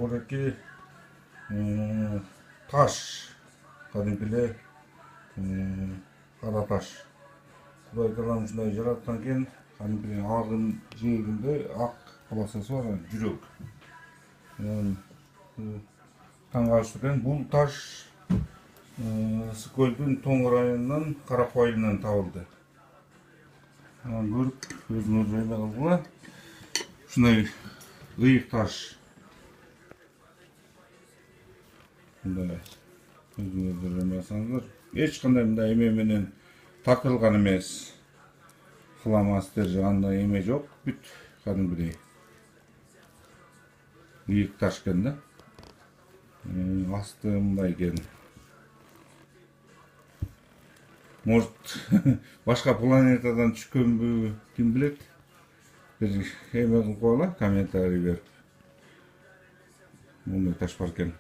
Oradaki taş, kadimkile kara taş. Buraykalarım şunday jaratkan ken, kadimkile ağın жээгинде ак полосасы бар, жүрөк. Таңғалышты екен. Бұл таш Ысыкөлдүн Тоң районунан Каракойунан табылды. Көрүп, өзүңөр жайда кылгыла. Ушундай ыйык таш. Мындай өзүңөр жаймасаңыздар. Эч кандай мындай эме менен тартылган эмес. Фломастер жагандай эме жок. Бүт кадимгидей. Ыйык таш экен да. Асты мындай экен. Может, башка планетадан түшкөнбү, ким билет? Бир эме кылып койгула, комментарий берип. Мындай таш бар экен.